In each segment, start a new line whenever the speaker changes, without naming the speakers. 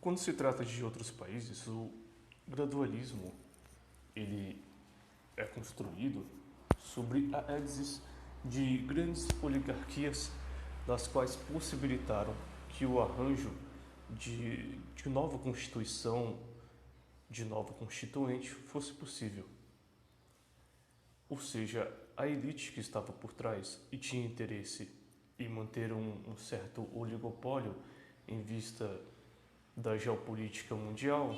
Quando se trata de outros países, o gradualismo ele é construído sobre a égide de grandes oligarquias, das quais possibilitaram que o arranjo de nova constituição, de nova constituinte, fosse possível. Ou seja, a elite que estava por trás e tinha interesse em manter um certo oligopólio em vista da geopolítica mundial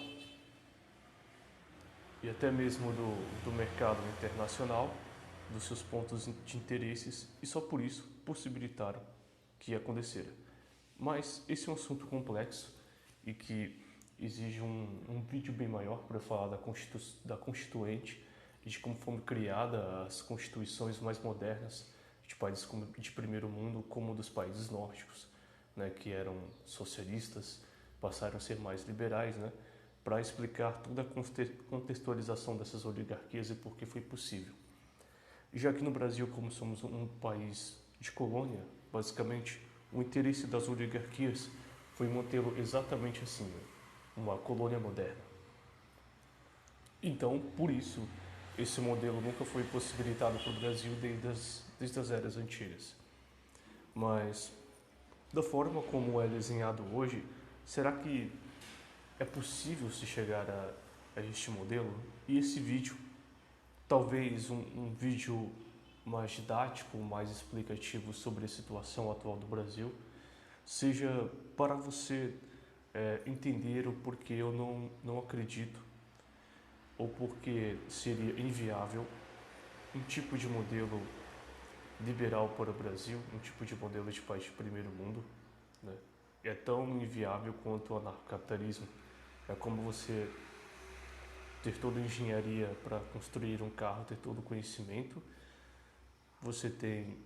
e até mesmo do mercado internacional, dos seus pontos de interesses, e só por isso possibilitaram que acontecesse. Mas esse é um assunto complexo e que exige um vídeo bem maior para falar da Constituinte e de como foram criadas as constituições mais modernas de países de primeiro mundo, como dos países nórdicos, né, que eram socialistas, passaram a ser mais liberais, né, para explicar toda a contextualização dessas oligarquias e por que foi possível. Já que no Brasil, como somos um país de colônia, basicamente, o interesse das oligarquias foi mantê-lo exatamente assim, né, uma colônia moderna. Então, por isso, esse modelo nunca foi possibilitado para o Brasil desde as eras antigas. Mas, da forma como é desenhado hoje, será que é possível se chegar a este modelo? E esse vídeo, talvez um vídeo mais didático, mais explicativo sobre a situação atual do Brasil, seja para você entender o porquê eu não acredito ou porque seria inviável um tipo de modelo liberal para o Brasil, um tipo de modelo de país de primeiro mundo, né? É tão inviável quanto o anarcocapitalismo. É como você ter toda a engenharia para construir um carro, ter todo o conhecimento, você tem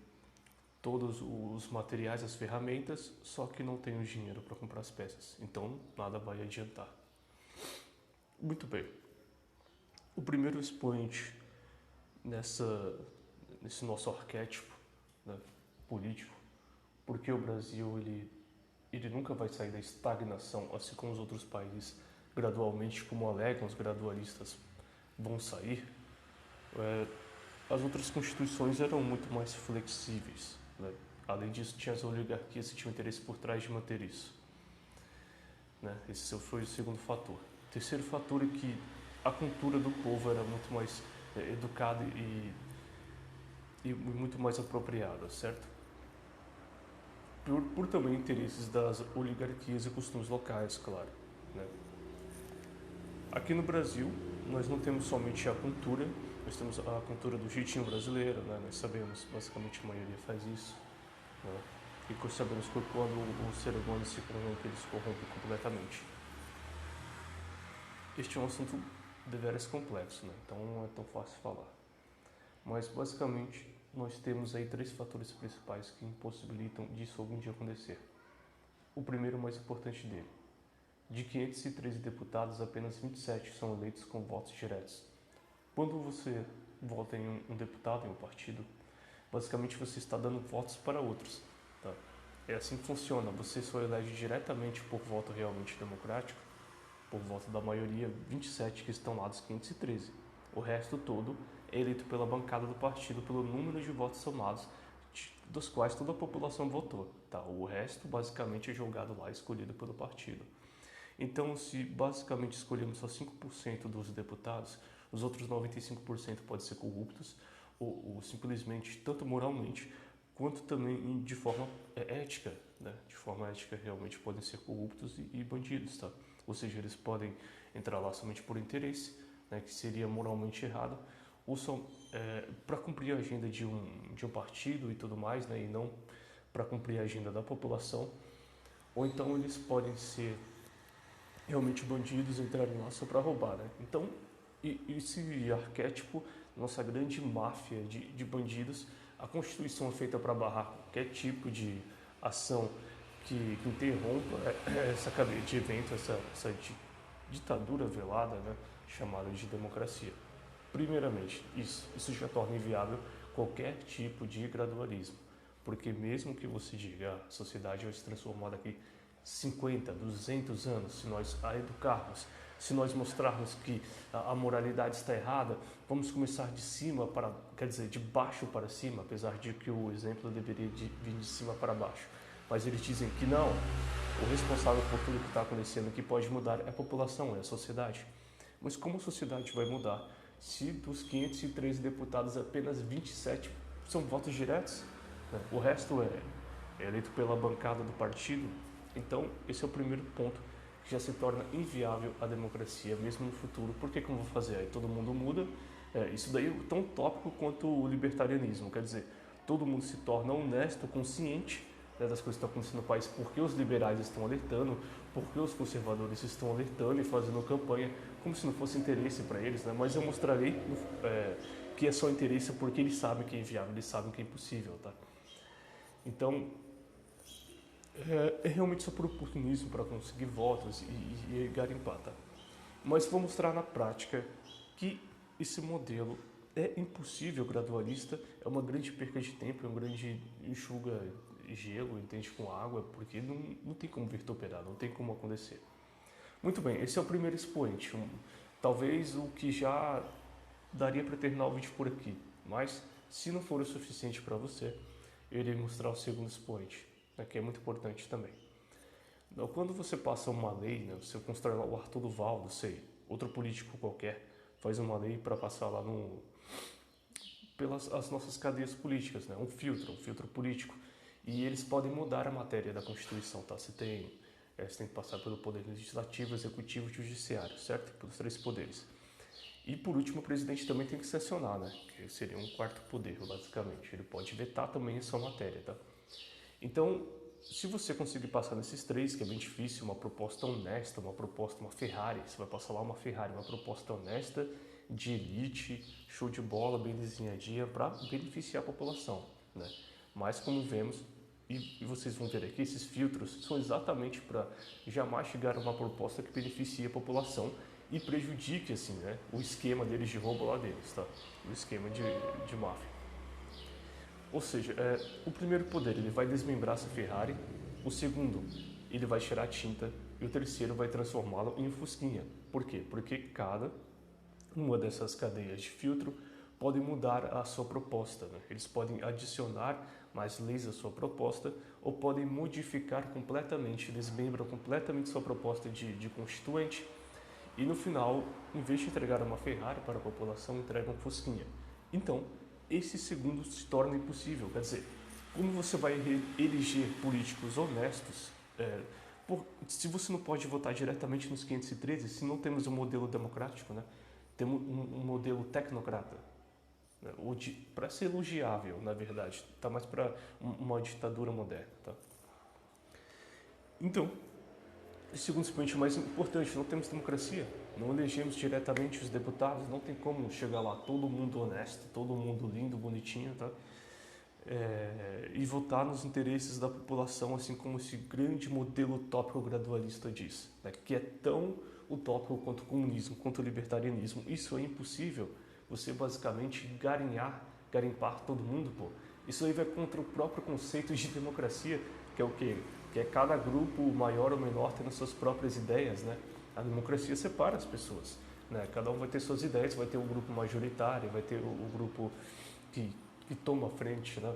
todos os materiais, as ferramentas, só que não tem o dinheiro para comprar as peças. Então, nada vai adiantar. Muito bem. O primeiro expoente nesse nosso arquétipo, né, político, porque o Brasil ele nunca vai sair da estagnação, assim como os outros países gradualmente, como alegam os gradualistas, vão sair. As outras constituições eram muito mais flexíveis, né? Além disso, tinha as oligarquias que tinham interesse por trás de manter isso, né? Esse foi o segundo fator. O terceiro fator é que a cultura do povo era muito mais educada e muito mais apropriada, certo? Por também interesses das oligarquias e costumes locais, claro, né? Aqui no Brasil, nós não temos somente a cultura, nós temos a cultura do jeitinho brasileiro, né? Nós sabemos, basicamente a maioria faz isso, né? E sabemos que quando o ser humano se corrompe, ele se corrompe completamente. Este é um assunto deveras complexo, né? Então não é tão fácil falar. Mas basicamente nós temos aí três fatores principais que impossibilitam disso algum dia acontecer. O primeiro, mais importante dele: de 513 deputados, apenas 27 são eleitos com votos diretos. Quando você vota em um deputado, em um partido, basicamente você está dando votos para outros. Tá? É assim que funciona. Você só elege diretamente por voto realmente democrático, por voto da maioria, 27 que estão lá dos 513. O resto todo é eleito pela bancada do partido pelo número de votos somados, dos quais toda a população votou. Tá? O resto basicamente é jogado lá, escolhido pelo partido. Então, se basicamente escolhemos só 5% dos deputados, os outros 95% podem ser corruptos, ou simplesmente, tanto moralmente, quanto também de forma ética, né? De forma ética, realmente podem ser corruptos e bandidos, tá? Ou seja, eles podem entrar lá somente por interesse, né? Que seria moralmente errado, ou só para cumprir a agenda de um partido e tudo mais, né? E não para cumprir a agenda da população, ou então eles podem ser realmente bandidos, entrarem lá só para roubar, né? Então, esse arquétipo, nossa grande máfia de bandidos, a Constituição é feita para barrar qualquer tipo de ação que interrompa essa cadeia de eventos, essa ditadura velada, né, chamada de democracia. Primeiramente, isso já torna inviável qualquer tipo de gradualismo, porque mesmo que você diga a sociedade vai se transformar daqui 50, 200 anos, se nós a educarmos, se nós mostrarmos que a moralidade está errada, vamos começar de cima para, quer dizer, de baixo para cima, apesar de que o exemplo deveria vir de cima para baixo. Mas eles dizem que não, o responsável por tudo que está acontecendo, que pode mudar, é a população, é a sociedade. Mas como a sociedade vai mudar se dos 513 deputados apenas 27 são votos diretos? O resto é eleito pela bancada do partido? Então, esse é o primeiro ponto que já se torna inviável a democracia, mesmo no futuro. Por que eu vou fazer? Aí todo mundo muda. Isso daí é tão tópico quanto o libertarianismo. Quer dizer, todo mundo se torna honesto, consciente, né, das coisas que estão acontecendo no país, porque os liberais estão alertando, porque os conservadores estão alertando e fazendo campanha, como se não fosse interesse para eles. Né? Mas eu mostrarei que é só interesse porque eles sabem que é inviável, eles sabem que é impossível. Tá? Então, é realmente só por oportunismo para conseguir votos e garimpar, tá? Mas vou mostrar na prática que esse modelo é impossível, gradualista, é uma grande perca de tempo, é um grande enxuga gelo, entende, com água, porque não tem como virtuoperar, não tem como acontecer. Muito bem, esse é o primeiro expoente, talvez o que já daria para terminar o vídeo por aqui, mas se não for o suficiente para você, eu irei mostrar o segundo expoente, que é muito importante também. Então, quando você passa uma lei, né, você constrói lá o Arthur Duval, não sei, outro político qualquer, faz uma lei para passar lá pelas as nossas cadeias políticas, né, um filtro político, e eles podem mudar a matéria da Constituição, tá? Você tem que passar pelo poder legislativo, executivo e judiciário, certo? Pelos 3 poderes. E por último, o presidente também tem que sancionar, né? Que seria um quarto poder, basicamente. Ele pode vetar também essa matéria, tá? Então, se você conseguir passar nesses 3, que é bem difícil, uma proposta honesta, uma Ferrari, você vai passar lá uma Ferrari, uma proposta honesta, de elite, show de bola, bem desenhadinha, para beneficiar a população, né? Mas como vemos, e vocês vão ver aqui, esses filtros são exatamente para jamais chegar a uma proposta que beneficie a população e prejudique, assim, né, o esquema deles de roubo lá deles, tá? O esquema de máfia. Ou seja, o primeiro poder ele vai desmembrar essa Ferrari, o segundo ele vai tirar a tinta e o terceiro vai transformá-lo em fusquinha. Por quê? Porque cada uma dessas cadeias de filtro pode mudar a sua proposta. Né? Eles podem adicionar mais leis à sua proposta ou podem modificar completamente, desmembram completamente sua proposta de constituinte e no final, em vez de entregar uma Ferrari para a população, entregam um fusquinha. Então, esse segundo se torna impossível. Quer dizer, como você vai eleger políticos honestos, se você não pode votar diretamente nos 513, se não temos um modelo democrático, né? Temos um modelo tecnocrata, né? Para ser elogiável, na verdade, tá mais para uma ditadura moderna. Tá? Então, esse segundo expoente mais importante, não temos democracia, não elegemos diretamente os deputados, não tem como chegar lá todo mundo honesto, todo mundo lindo, bonitinho, tá? E votar nos interesses da população, assim como esse grande modelo utópico gradualista diz, né? Que é tão utópico quanto o comunismo, quanto o libertarianismo. Isso é impossível, você basicamente garimpar todo mundo, pô. Isso aí vai contra o próprio conceito de democracia, que é o quê? Que é cada grupo, maior ou menor, tendo suas próprias ideias, né? A democracia separa as pessoas, né? Cada um vai ter suas ideias, vai ter o grupo majoritário, vai ter o grupo que toma a frente, né?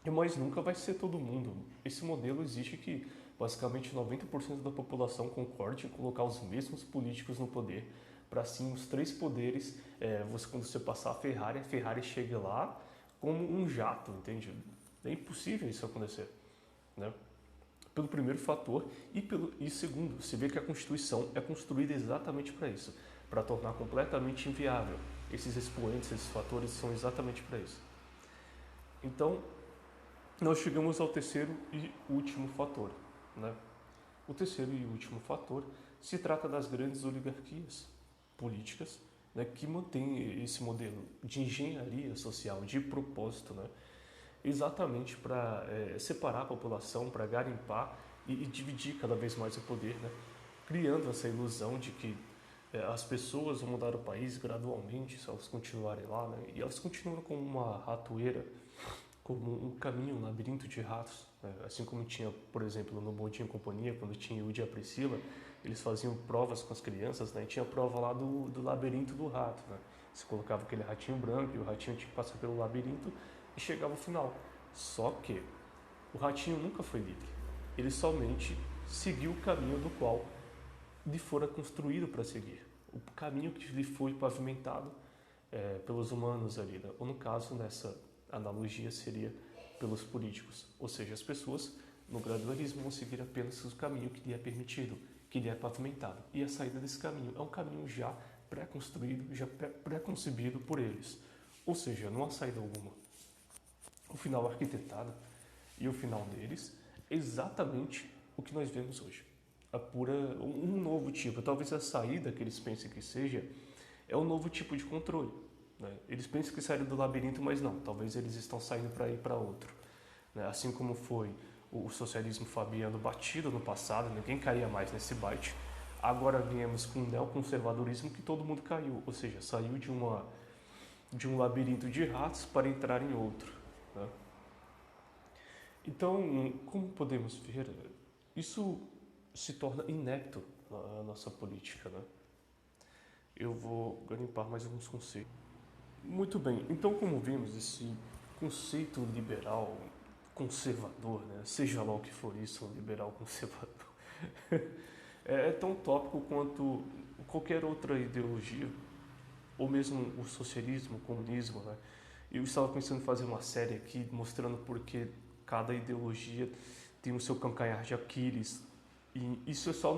Mas nunca vai ser todo mundo. Esse modelo exige que basicamente 90% da população concorde em colocar os mesmos políticos no poder, para assim os 3 poderes, quando você passar a Ferrari chega lá como um jato, entende? É impossível isso acontecer, né? Pelo primeiro fator e segundo, você vê que a Constituição é construída exatamente para isso, para tornar completamente inviável. Esses expoentes, esses fatores são exatamente para isso. Então, nós chegamos ao terceiro e último fator, né? O terceiro e último fator se trata das grandes oligarquias políticas, né, que mantêm esse modelo de engenharia social, de propósito, né? Exatamente para separar a população, para garimpar e dividir cada vez mais o poder, né? Criando essa ilusão de que as pessoas vão mudar o país gradualmente se elas continuarem lá, né? E elas continuam como uma ratoeira, como um caminho, um labirinto de ratos, né? Assim como tinha, por exemplo, no Bom Dia e Companhia, quando tinha o Dia Priscila, eles faziam provas com as crianças, né? E tinha a prova lá do labirinto do rato, né? Você colocava aquele ratinho branco e o ratinho tinha que passar pelo labirinto e chegava ao final. Só que o ratinho nunca foi livre. Ele somente seguiu o caminho do qual lhe fora construído para seguir. O caminho que lhe foi pavimentado pelos humanos ali, né? Ou no caso, nessa analogia, seria pelos políticos. Ou seja, as pessoas no gradualismo vão seguir apenas o caminho que lhe é permitido, que lhe é pavimentado. E a saída desse caminho é um caminho já pré-construído, já pré-concebido por eles. Ou seja, não há saída alguma. O final arquitetado e o final deles é exatamente o que nós vemos hoje. Um novo tipo, talvez a saída que eles pensem que seja, é um novo tipo de controle. Né? Eles pensam que saíram do labirinto, mas não, talvez eles estão saindo para ir para outro. Né? Assim como foi o socialismo fabiano batido no passado, ninguém caía mais nesse bite. Agora viemos com o neoconservadorismo que todo mundo caiu, ou seja, saiu de um labirinto de ratos para entrar em outro. Né? Então, como podemos ver, isso se torna inepto na nossa política. Né? Eu vou garimpar mais alguns conceitos. Muito bem, então como vimos, esse conceito liberal conservador, né? Seja lá o que for isso, um liberal conservador, é tão tópico quanto qualquer outra ideologia, ou mesmo o socialismo, o comunismo. Né? Eu estava pensando em fazer uma série aqui mostrando porque cada ideologia tem o seu calcanhar de Aquiles, e isso é só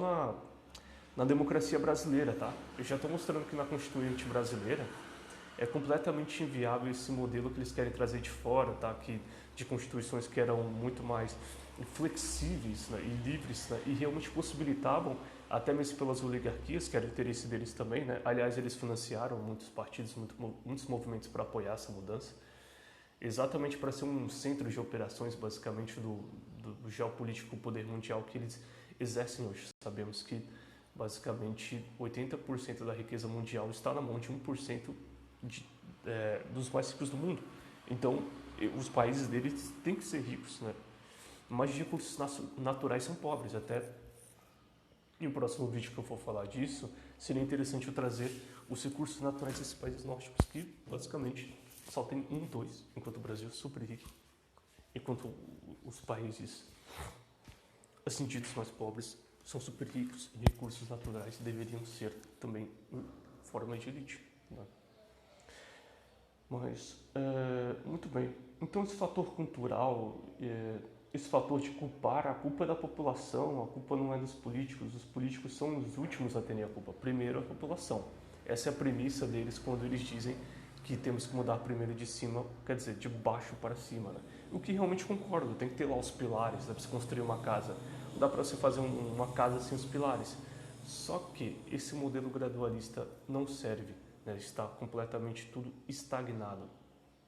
na democracia brasileira, tá? Eu já estou mostrando que na Constituinte brasileira é completamente inviável esse modelo que eles querem trazer de fora, tá? De constituições que eram muito mais flexíveis, né? E livres, né? E realmente possibilitavam, até mesmo pelas oligarquias, que era o interesse deles também, né? Aliás, eles financiaram muitos partidos, muitos movimentos para apoiar essa mudança, exatamente para ser um centro de operações, basicamente, do geopolítico poder mundial que eles exercem hoje. Sabemos que, basicamente, 80% da riqueza mundial está na mão de 1% dos mais ricos do mundo. Então, os países deles têm que ser ricos, né? Mas os recursos naturais são pobres. Até em o próximo vídeo que eu for falar disso, seria interessante eu trazer os recursos naturais desses países nórdicos, que basicamente só tem dois, enquanto o Brasil é super rico, enquanto os países assim ditos mais pobres são super ricos e recursos naturais deveriam ser também forma de elite. Né? Mas, muito bem. Então, esse fator cultural, esse fator de culpar, a culpa é da população, a culpa não é dos políticos. Os políticos são os últimos a terem a culpa. Primeiro, a população. Essa é a premissa deles quando eles dizem que temos que mudar primeiro de cima, quer dizer, de baixo para cima. Né? O que realmente concordo, tem que ter lá os pilares, dá para se construir uma casa. Não dá para você fazer uma casa sem os pilares. Só que esse modelo gradualista não serve. Né? Está completamente tudo estagnado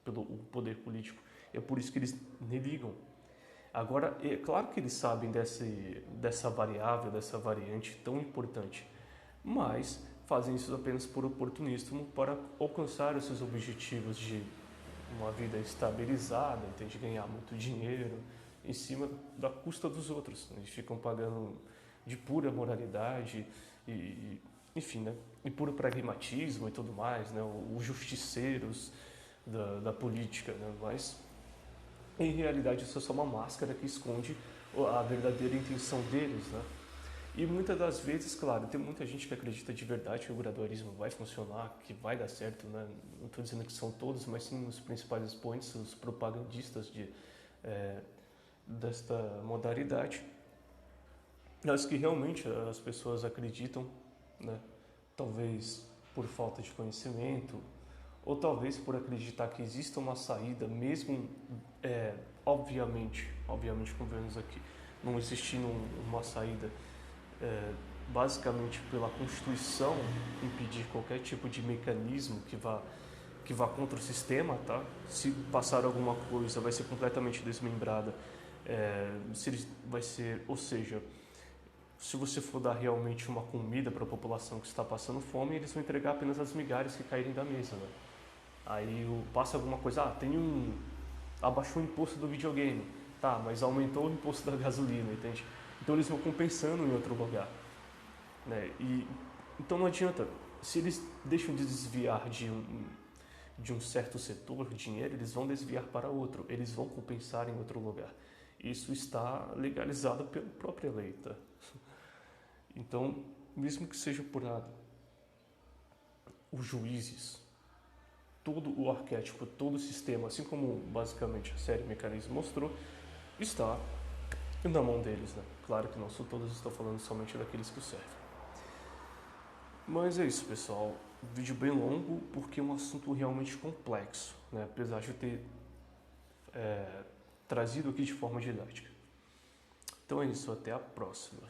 pelo poder político. É por isso que eles negam. Agora, é claro que eles sabem dessa variável, dessa variante tão importante, mas fazem isso apenas por oportunismo para alcançar os seus objetivos de uma vida estabilizada, de ganhar muito dinheiro em cima da custa dos outros. Eles ficam pagando de pura moralidade enfim, né? E puro pragmatismo e tudo mais, né? Os justiceiros da política, né? Mas em realidade isso é só uma máscara que esconde a verdadeira intenção deles, né? E muitas das vezes, claro, tem muita gente que acredita de verdade que o gradualismo vai funcionar, que vai dar certo, né? Não estou dizendo que são todos, mas sim os principais expoentes, os propagandistas desta modalidade. Mas que realmente as pessoas acreditam, né? Talvez por falta de conhecimento, ou talvez por acreditar que exista uma saída, mesmo, obviamente, como vemos aqui, não existindo uma saída, basicamente pela Constituição impedir qualquer tipo de mecanismo que vá contra o sistema, tá? Se passar alguma coisa, vai ser completamente desmembrada, vai ser, ou seja, se você for dar realmente uma comida para a população que está passando fome, eles vão entregar apenas as migalhas que caírem da mesa, né? Aí passa alguma coisa, abaixou o imposto do videogame, Tá, mas aumentou o imposto da gasolina, entende? Então eles vão compensando em outro lugar, né? Então não adianta, se eles deixam de desviar de um certo setor de dinheiro, eles vão desviar para outro, eles vão compensar em outro lugar. Isso está legalizado pela própria lei, tá? Então, mesmo que seja por nada, os juízes, todo o arquétipo, todo o sistema, assim como basicamente a série Mecanismo mostrou, está na mão deles, né? Claro que não são todos, estou falando somente daqueles que o servem. Mas é isso, pessoal. Vídeo bem longo porque é um assunto realmente complexo, né? Apesar de eu ter trazido aqui de forma didática. Então é isso, até a próxima.